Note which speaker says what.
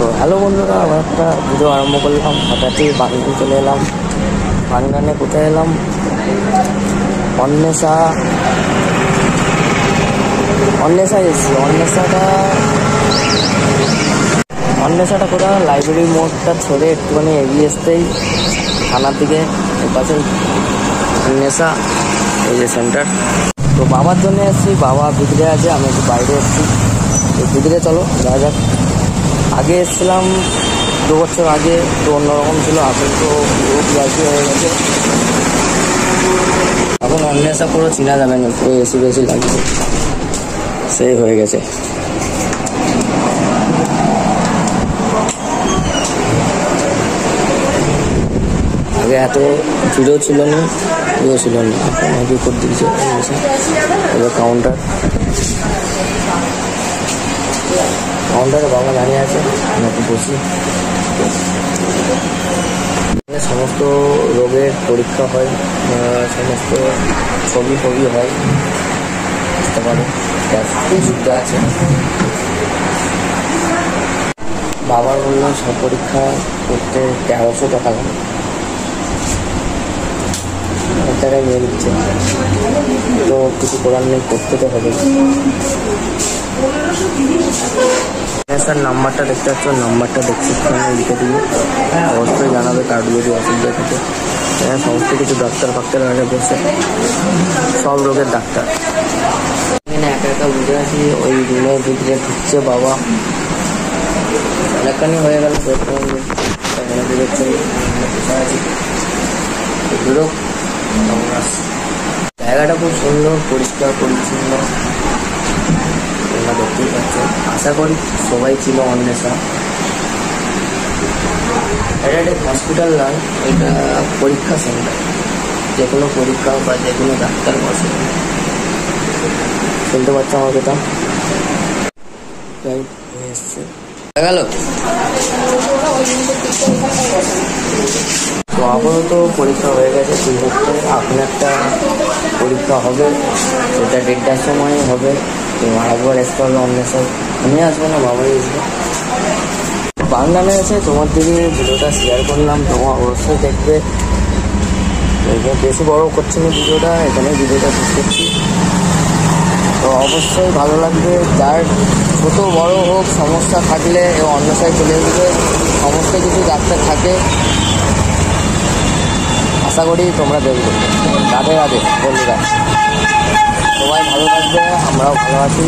Speaker 1: তো হ্যালো বন্ধুরা, আমার একটা ভিডিও আরম্ভ করলাম। হঠাৎই বাগনান চলে এলাম। বাগনানে কোথায় এলাম? অন্বেষায় এসেছি। অন্বেষাটা কোথায়? লাইব্রেরি মোড়টা ছেড়ে একটুখানি এগিয়ে আসতেই থানার দিকে পাশে অন্বেষা, এই যে সেন্টার। তো বাবার জন্য এসেছি, বাবা ভিতরে আছে, আমি একটু বাইরে এসেছি। তো ভিতরে চলো যাওয়া যাক। আগে এসেছিলাম 2 বছর আগে, তো অন্যরকম ছিল। এখন তো পুরো পিয়াসি হয়ে গেছে। এখন অন্বেষা পুরো চিনা যাবে না, পুরো এসি বেশি লাগছে, সেই হয়ে গেছে। আগে এত ভিড়ও ছিল না, ইয়েও ছিল না। এখন আগে করে দিয়েছে এবার কাউন্টারে বাবা দাঁড়িয়ে আছে, নাকি বসি। সমস্ত রোগের পরীক্ষা হয়, সমস্ত ছবি হয়, বুঝতে পারো। যুক্ত আছে। বাবার বললো সব পরীক্ষা করতে 1300 টাকা লাগে। টাকায় নিয়ে নিচ্ছে, তো কিছু করার নেই, করতে তো হবে। স্যার নাম্বারটা দেখতে পাচ্ছ, নাম্বারটা ডেসক্রিপশনে লিখে দিবি, অবশ্যই জানাবে কার্ড যদি অসুবিধা থাকে। সমস্ত কিছু ডাক্তার আগে বসে, সব রোগের ডাক্তার। এখানে একা একা বুঝে আছি, ওই রুমের ভিতরে ঢুকছে বাবা। অনেকখানি হয়ে গেল জায়গাটা খুব সুন্দর, পরিষ্কার পরিচ্ছন্ন, তোমরা দেখতেই পাচ্ছ। আশা করি সবাই ছিল অন্বেষা। এটা একটা হসপিটাল নয়, এটা পরীক্ষা সেন্টার। যে কোনো পরীক্ষা বা যে কোনো ডাক্তার বসে। শুনতে পাচ্ছ আমার কথা? এসছে গেল। তো আপাতত পরীক্ষা হয়ে গেছে। এখন একটা পরীক্ষা হবে, সেটা 1:30টার সময় হবে। তো আরেকবার আসতে হবে অন্বেষা। আমি আসবো না, বাবাই আসবো। বাগনানে এসে তোমার দিকে ভিডিওটা শেয়ার করলাম, তোমার অবশ্যই দেখবে। বেশি বড় করছি না ভিডিওটা, এখানে ভিডিওটা শেষ করছি। তো অবশ্যই ভালো লাগবে। যার ছোট বড় হোক সমস্যা থাকলে অন্বেষায় চলে আসবে। সমস্ত কিছু ডাক্তার থাকে, আশা করি তোমরা দেখবে। রাধে রাধে বন্ধুরা, সবাই ভালো থাকবে, আমরাও ভালো আছি।